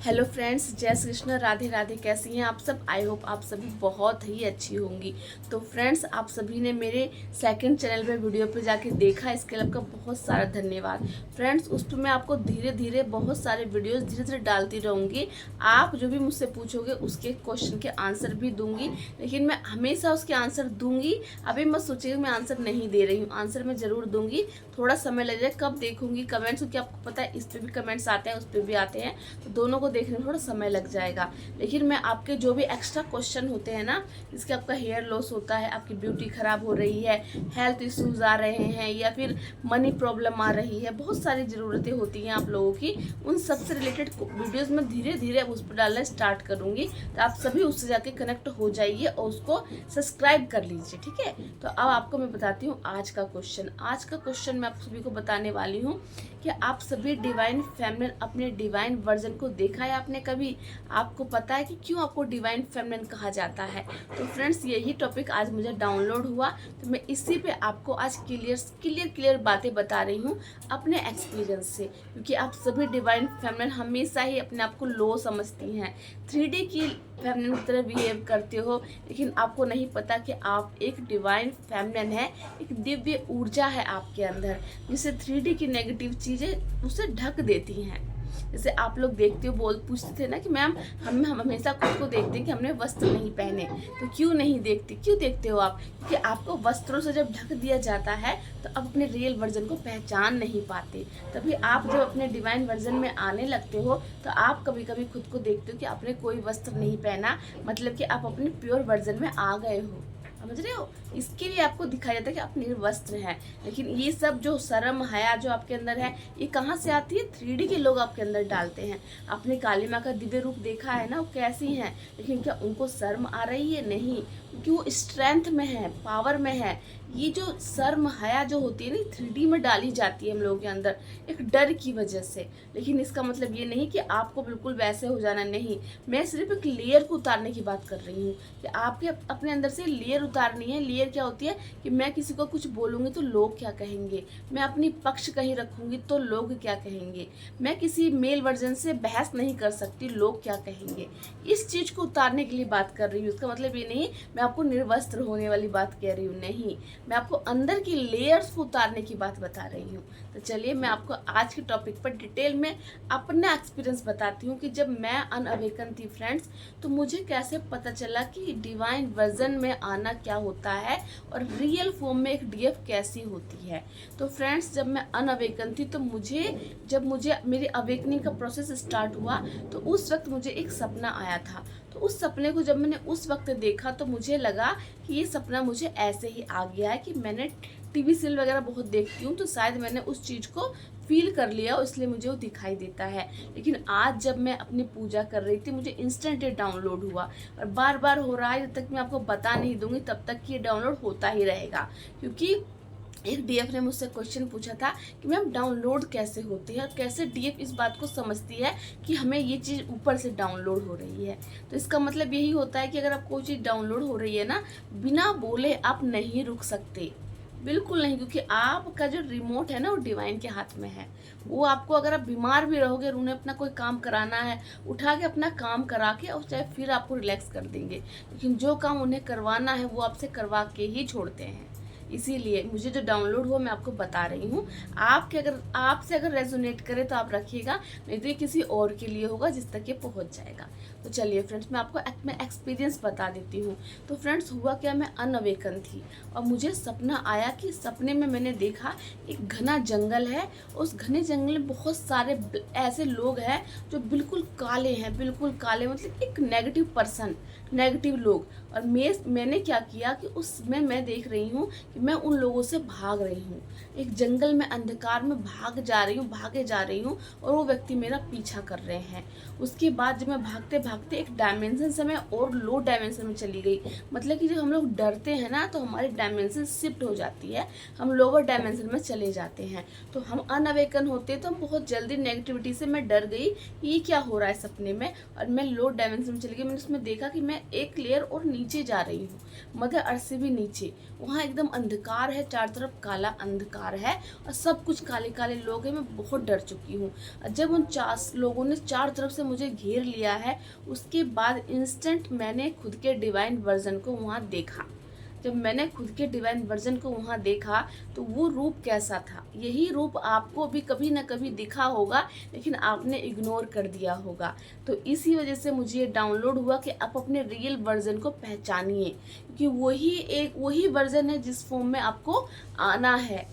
Hello friends, जय श्री कृष्ण, राधे राधे। कैसी हैं आप सब? आई होप आप सभी बहुत ही अच्छी होंगी। तो फ्रेंड्स, आप सभी ने मेरे सेकंड चैनल पे वीडियो पे जाके देखा, इसके लिए आपका बहुत सारा धन्यवाद। फ्रेंड्स, उस पर मैं आपको धीरे धीरे बहुत सारे वीडियोस धीरे धीरे डालती रहूँगी। आप जो भी मुझसे पूछोगे उसके क्वेश्चन के आंसर भी दूंगी, लेकिन मैं हमेशा उसके आंसर दूंगी। अभी मत सोचिएगा मैं आंसर नहीं दे रही हूँ, आंसर मैं ज़रूर दूंगी। थोड़ा समय लग जाए, कब देखूंगी कमेंट्स, क्योंकि आपको पता है इस पर भी कमेंट्स आते हैं, उस पर भी आते हैं, तो दोनों को देखने में थोड़ा समय लग जाएगा। लेकिन मैं आपके जो भी एक्स्ट्रा क्वेश्चन होते हैं ना, जिसके आपका हेयर लॉस होता है, आपकी ब्यूटी खराब हो रही है, हेल्थ इश्यूज आ रहे हैं, या फिर मनी प्रॉब्लम आ रही है, बहुत सारी ज़रूरतें होती हैं आप लोगों की, उन सबसे रिलेटेड वीडियोस में धीरे धीरे उस पर डालना स्टार्ट करूँगी। तो आप सभी उससे जाके कनेक्ट हो जाइए और उसको सब्सक्राइब कर लीजिए, ठीक है। तो अब आपको मैं बताती हूँ आज का क्वेश्चन। आज का क्वेश्चन मैं आप सभी को बताने वाली हूँ कि आप सभी डिवाइन फेमिनिन, अपने डिवाइन वर्जन को देखा है आपने कभी? आपको पता है कि क्यों आपको डिवाइन फेमिनिन कहा जाता है? तो फ्रेंड्स, यही टॉपिक आज मुझे डाउनलोड हुआ, तो मैं इसी पे आपको आज क्लियर बातें बता रही हूँ अपने एक्सपीरियंस से। क्योंकि आप सभी डिवाइन फेमिनिन हमेशा ही अपने आप को लो समझती हैं, 3D की फेमिनिन की तरह बिहेव करते हो, लेकिन आपको नहीं पता कि आप एक डिवाइन फेमिनिन है, एक दिव्य ऊर्जा है आपके अंदर, जिसे 3D की नेगेटिव चीज़ें उसे ढक देती हैं। जैसे आप लोग देखते हो, पूछते थे ना कि मैम हम हमेशा खुद को देखते हैं कि हमने वस्त्र नहीं पहने, तो क्यों नहीं देखते? क्यों देखते हो आप? क्योंकि आपको वस्त्रों से जब ढक दिया जाता है तो आप अपने रियल वर्जन को पहचान नहीं पाते। तभी आप जब अपने डिवाइन वर्जन में आने लगते हो तो आप कभी कभी खुद को देखते हो कि आपने कोई वस्त्र नहीं पहना, मतलब कि आप अपने प्योर वर्जन में आ गए हो। समझ रहे हो? इसके लिए आपको दिखाया जाता है कि आप निर्वस्त्र हैं। लेकिन ये सब जो शर्म हया जो आपके अंदर है, ये कहाँ से आती है? 3D के लोग आपके अंदर डालते हैं। आपने काली माँ का दिव्य रूप देखा है ना, वो कैसी हैं, लेकिन क्या उनको शर्म आ रही है? नहीं, क्योंकि वो स्ट्रेंथ में है, पावर में है। ये जो शर्म हया जो होती है ना, 3D में डाली जाती है हम लोगों के अंदर एक डर की वजह से। लेकिन इसका मतलब ये नहीं कि आपको बिल्कुल वैसे हो जाना, नहीं। मैं सिर्फ एक लेयर को उतारने की बात कर रही हूँ कि आपके अपने अंदर से लेयर उतारनी है। लेयर क्या होती है कि मैं किसी को कुछ बोलूँगी तो लोग क्या कहेंगे, मैं अपनी पक्ष कहीं रखूँगी तो लोग क्या कहेंगे, मैं किसी मेल वर्जन से बहस नहीं कर सकती, लोग क्या कहेंगे। इस चीज़ को उतारने के लिए बात कर रही हूँ। इसका मतलब ये नहीं मैं आपको निर्वस्त्र होने वाली बात कह रही हूँ, नहीं, मैं आपको अंदर की लेयर्स को उतारने की बात बता रही हूँ। तो चलिए मैं आपको आज के टॉपिक पर डिटेल में अपना एक्सपीरियंस बताती हूँ कि जब मैं अनअवेकन थी फ्रेंड्स, तो मुझे कैसे पता चला कि डिवाइन वर्जन में आना क्या होता है और रियल फॉर्म में एक डीएफ कैसी होती है। तो फ्रेंड्स, जब मैं अनअवेकन थी तो जब मुझे मेरी अवेकनिंग का प्रोसेस स्टार्ट हुआ, तो उस वक्त मुझे एक सपना आया था। तो उस सपने को जब मैंने उस वक्त देखा तो मुझे लगा कि ये सपना मुझे ऐसे ही आ गया है कि मैंने टीवी सीरियल वगैरह बहुत देखती हूँ, तो शायद मैंने उस चीज़ को फील कर लिया और इसलिए मुझे वो दिखाई देता है। लेकिन आज जब मैं अपनी पूजा कर रही थी, मुझे इंस्टेंट डाउनलोड हुआ, और बार बार हो रहा है। जब तक मैं आपको बता नहीं दूंगी तब तक ये डाउनलोड होता ही रहेगा। क्योंकि एक डीएफ ने मुझसे क्वेश्चन पूछा था कि मैम डाउनलोड कैसे होती है, और कैसे डीएफ इस बात को समझती है कि हमें ये चीज़ ऊपर से डाउनलोड हो रही है। तो इसका मतलब यही होता है कि अगर आप कोई चीज़ डाउनलोड हो रही है ना, बिना बोले आप नहीं रुक सकते, बिल्कुल नहीं। क्योंकि आपका जो रिमोट है ना, वो डिवाइन के हाथ में है। वो आपको, अगर आप बीमार भी रहोगे और उन्हें अपना कोई काम कराना है, उठा के अपना काम करा के और चाहे फिर आपको रिलैक्स कर देंगे, लेकिन जो काम उन्हें करवाना है वो आपसे करवा के ही छोड़ते हैं। इसीलिए मुझे जो डाउनलोड हुआ मैं आपको बता रही हूँ। आपसे अगर रेजोनेट करे तो आप रखिएगा, नहीं तो ये किसी और के लिए होगा जिस तक ये पहुँच जाएगा। तो चलिए फ्रेंड्स, मैं आपको मैं एक्सपीरियंस बता देती हूँ। तो फ्रेंड्स, हुआ क्या, मैं अनअवेकन थी और मुझे सपना आया कि सपने में मैंने देखा एक घना जंगल है। उस घने जंगल में बहुत सारे ऐसे लोग हैं जो बिल्कुल काले हैं, बिल्कुल काले, मतलब एक नेगेटिव पर्सन, नेगेटिव लोग। और मैंने क्या किया कि उसमें मैं देख रही हूँ कि मैं उन लोगों से भाग रही हूँ, एक जंगल में अंधकार में भागे जा रही हूँ, और वो व्यक्ति मेरा पीछा कर रहे हैं। उसके बाद जब मैं भागते भागते एक डायमेंशन से मैं और लो डायमेंशन में चली गई। मतलब कि जब हम लोग डरते हैं ना, तो हमारी डायमेंशन शिफ्ट हो जाती है, हम लोअर डायमेंशन में चले जाते हैं। तो हम अनअवेकन होते तो हम बहुत जल्दी नेगेटिविटी से मैं डर गई कि ये क्या हो रहा है सपने में, और मैं लो डायमेंशन में चली गई। मैंने उसमें देखा कि मैं एक लेयर और नीचे जा रही हूँ, मदर अर्थ से भी नीचे। वहाँ एकदम अंधकार है, चारों तरफ काला अंधकार है और सब कुछ काले काले लोग हैं। मैं बहुत डर चुकी हूँ। जब उन 4 लोगों ने चारों तरफ से मुझे घेर लिया है, उसके बाद इंस्टेंट मैंने खुद के डिवाइन वर्जन को वहाँ देखा। जब मैंने खुद के डिवाइन वर्जन को वहाँ देखा तो वो रूप कैसा था। यही रूप आपको भी कभी ना कभी दिखा होगा, लेकिन आपने इग्नोर कर दिया होगा। तो इसी वजह से मुझे ये डाउनलोड हुआ कि आप अपने रियल वर्जन को पहचानिए, क्योंकि वही वर्जन है जिस फॉर्म में आपको आना है।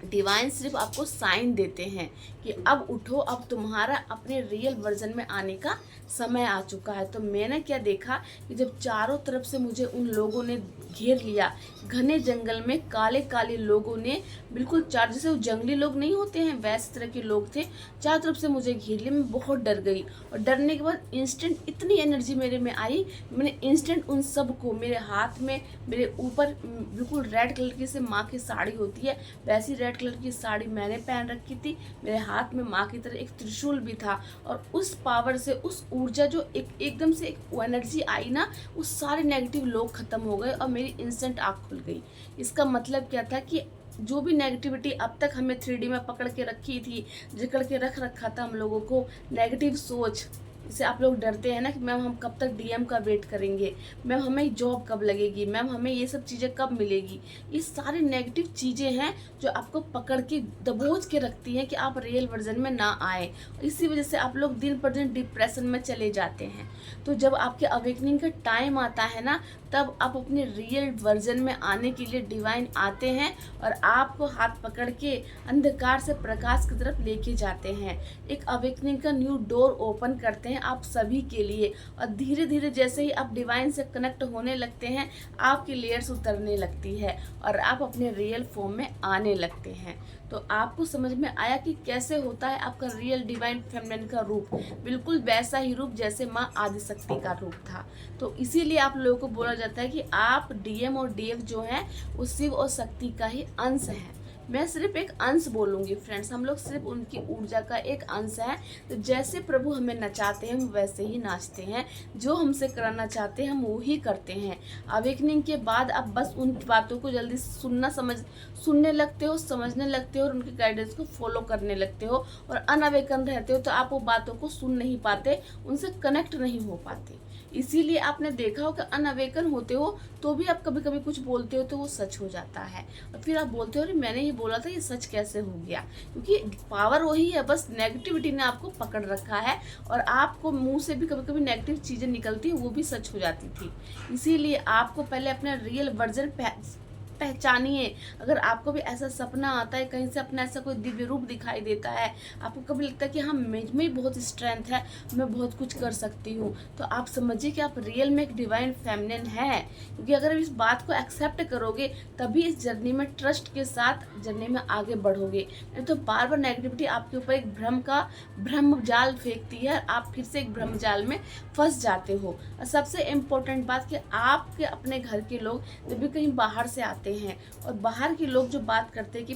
डिवाइन सिर्फ आपको साइन देते हैं कि अब उठो, अब तुम्हारा अपने रियल वर्जन में आने का समय आ चुका है। तो मैंने क्या देखा कि जब चारों तरफ से मुझे उन लोगों ने घेर लिया, घने जंगल में काले काले लोगों ने बिल्कुल जैसे वो जंगली लोग नहीं होते हैं वैसे तरह के लोग थे, चारों तरफ से मुझे घेर लिया। मैं बहुत डर गई और डरने के बाद इंस्टेंट इतनी एनर्जी मेरे में आई, मैंने इंस्टेंट उन सब को मेरे हाथ में, मेरे ऊपर बिल्कुल रेड कलर की से माँ की साड़ी होती है वैसी रेड कलर की साड़ी मैंने पहन रखी थी। मेरे हाथ में माँ की तरह एक त्रिशूल भी था और उस पावर से, उस ऊर्जा जो एकदम से एक एनर्जी आई ना, उस सारे नेगेटिव लोग खत्म हो गए और मेरी इंस्टेंट आँख खुल गई। इसका मतलब क्या था कि जो भी नेगेटिविटी अब तक हमें 3D में पकड़ के रखी थी, जकड़ के रख रखा था हम लोगों को, नेगेटिव सोच, इससे आप लोग डरते हैं ना कि मैम हम कब तक DM का वेट करेंगे, मैम हमें जॉब कब लगेगी, मैम हमें ये सब चीज़ें कब मिलेगी। ये सारी नेगेटिव चीज़ें हैं जो आपको पकड़ के दबोच के रखती हैं कि आप रियल वर्जन में ना आए। इसी वजह से आप लोग दिन पर दिन डिप्रेशन में चले जाते हैं। तो जब आपके अवेकनिंग का टाइम आता है ना, तब आप अपने रियल वर्जन में आने के लिए डिवाइन आते हैं और आपको हाथ पकड़ के अंधकार से प्रकाश की तरफ लेके जाते हैं। एक अवेकनिंग का न्यू डोर ओपन करते हैं आप सभी के लिए और धीरे धीरे जैसे ही आप डिवाइन से कनेक्ट होने लगते हैं, आपकी लेयर्स उतरने लगती है और आप अपने रियल फॉर्म में आने लगते हैं। तो आपको समझ में आया कि कैसे होता है आपका रियल डिवाइन फेमिनिन का रूप, बिल्कुल वैसा ही रूप जैसे माँ आदिशक्ति का रूप था। तो इसीलिए आप लोगों को बोला जाता है कि आप DM और DF जो है वो शिव और शक्ति का ही अंश है। मैं सिर्फ एक अंश बोलूँगी फ्रेंड्स, हम लोग सिर्फ उनकी ऊर्जा का एक अंश है। तो जैसे प्रभु हमें नचाते हैं हम वैसे ही नाचते हैं, जो हमसे कराना चाहते हैं हम वो ही करते हैं। अवेकनिंग के बाद आप बस उन बातों को जल्दी सुनने लगते हो, समझने लगते हो और उनके गाइडेंस को फॉलो करने लगते हो। और अनअवेकन रहते हो तो आप वो बातों को सुन नहीं पाते, उनसे कनेक्ट नहीं हो पाते। इसीलिए आपने देखा हो कि अनअवेकन होते हो तो भी आप कभी कभी कुछ बोलते हो तो वो सच हो जाता है और फिर आप बोलते हो अरे मैंने ये बोला था, ये सच कैसे हो गया। क्योंकि पावर वही है, बस नेगेटिविटी ने आपको पकड़ रखा है और आपको मुंह से भी कभी कभी नेगेटिव चीज़ें निकलती है, वो भी सच हो जाती थी। इसीलिए आपको पहले अपना रियल वर्जन पहचानिए। अगर आपको भी ऐसा सपना आता है, कहीं से अपना ऐसा कोई दिव्य रूप दिखाई देता है, आपको कभी लगता है कि हाँ मुझ में बहुत स्ट्रेंथ है, मैं बहुत कुछ कर सकती हूँ, तो आप समझिए कि आप रियल में एक डिवाइन फेमिनिन है। क्योंकि अगर आप इस बात को एक्सेप्ट करोगे तभी इस जर्नी में ट्रस्ट के साथ जर्नी में आगे बढ़ोगे। नहीं तो बार बार नेगेटिविटी आपके ऊपर एक भ्रम जाल फेंकती है, आप फिर से एक भ्रम जाल में फंस जाते हो। और सबसे इम्पोर्टेंट बात कि आपके अपने घर के लोग जब भी कहीं बाहर से आते हैं और बाहर के लोग जो बात करते हैं कि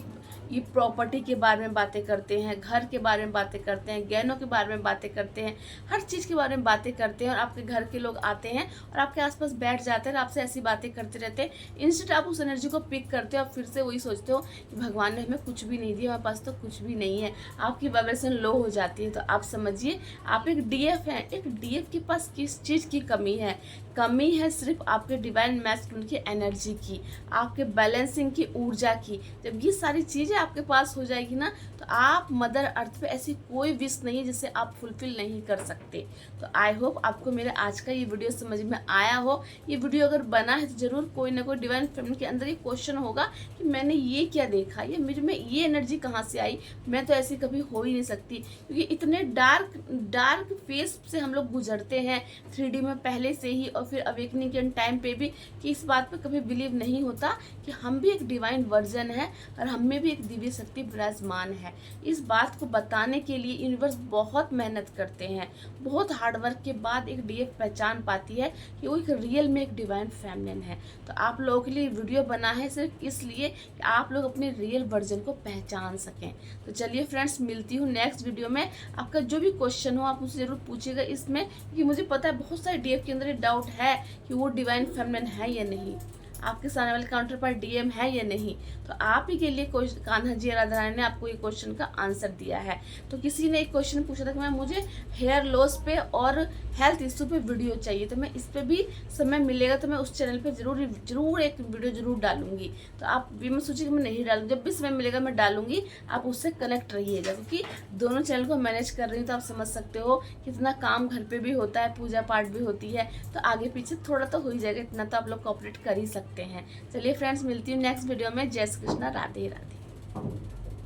ये प्रॉपर्टी के बारे में बातें करते हैं, घर के बारे में बातें करते हैं, गहनों के बारे में बातें करते हैं, हर चीज़ के बारे में बातें करते हैं और आपके घर के लोग आते हैं और आपके आसपास बैठ जाते हैं और आपसे ऐसी बातें करते रहते हैं। इंस्टेंट आप उस एनर्जी को पिक करते हो और फिर से वही सोचते हो कि भगवान ने हमें कुछ भी नहीं दिया, हमारे पास तो कुछ भी नहीं है। आपकी वाइब्रेशन लो हो जाती है। तो आप समझिए आप एक DF हैं। एक DF के पास किस चीज़ की कमी है? कमी है सिर्फ आपके डिवाइन मैस्कुलिन की एनर्जी की, आपके बैलेंसिंग की ऊर्जा की। जब ये सारी चीज़ें आपके पास हो जाएगी ना, तो आप मदर अर्थ पे ऐसी कोई विश नहीं है जिसे आप फुलफिल नहीं कर सकते। तो आई होप आपको मेरा आज का ये वीडियो समझ में आया हो। ये वीडियो अगर बना है तो ज़रूर कोई ना कोई डिवाइन फेमिनिन के अंदर ये क्वेश्चन होगा कि मैंने ये क्या देखा, ये मुझ में ये एनर्जी कहाँ से आई, मैं तो ऐसी कभी हो ही नहीं सकती। क्योंकि इतने डार्क फेस से हम लोग गुजरते हैं 3D में पहले से ही, और फिर अवेकनिंग के टाइम पे भी, कि इस बात पे कभी बिलीव नहीं होता कि हम भी एक डिवाइन वर्जन है और हम में भी एक दिव्य शक्ति विराजमान है। इस बात को बताने के लिए यूनिवर्स बहुत मेहनत करते हैं, बहुत हार्डवर्क के बाद एक DF पहचान पाती है कि वो एक रियल में एक डिवाइन फेमिनिन है। तो आप लोगों के लिए वीडियो बना है सिर्फ इसलिए कि आप लोग अपने रियल वर्जन को पहचान सकें। तो चलिए फ्रेंड्स, मिलती हूँ नेक्स्ट वीडियो में। आपका जो भी क्वेश्चन हो आप मुझसे ज़रूर पूछिएगा इसमें, क्योंकि मुझे पता है बहुत सारे DF के अंदर डाउट है कि वो डिवाइन फेमिनिन है या नहीं। आपके सामने वाले काउंटर पर डीएम है या नहीं। तो आप ही के लिए कान्हा जी राधा रानी ने आपको ये क्वेश्चन का आंसर दिया है। तो किसी ने एक क्वेश्चन पूछा था कि मैम मुझे हेयर लॉस पे और हेल्थ इशू पे वीडियो चाहिए, तो मैं इस पे भी समय मिलेगा तो मैं उस चैनल पे जरूर एक वीडियो जरूर डालूंगी। तो आप भी मैं सोची कि मैं नहीं डालूंगी, जब भी समय मिलेगा मैं डालूंगी, आप उससे कनेक्ट रहिएगा। क्योंकि दोनों चैनल को मैनेज कर रही हूँ तो आप समझ सकते हो कितना काम घर पे भी होता है, पूजा पाठ भी होती है, तो आगे पीछे थोड़ा तो हो ही जाएगा, इतना तो आप लोग कोऑपरेट कर ही सकते हैं। चलिए फ्रेंड्स, मिलती हूँ नेक्स्ट वीडियो में। जय श्री कृष्णा, राधे राधे।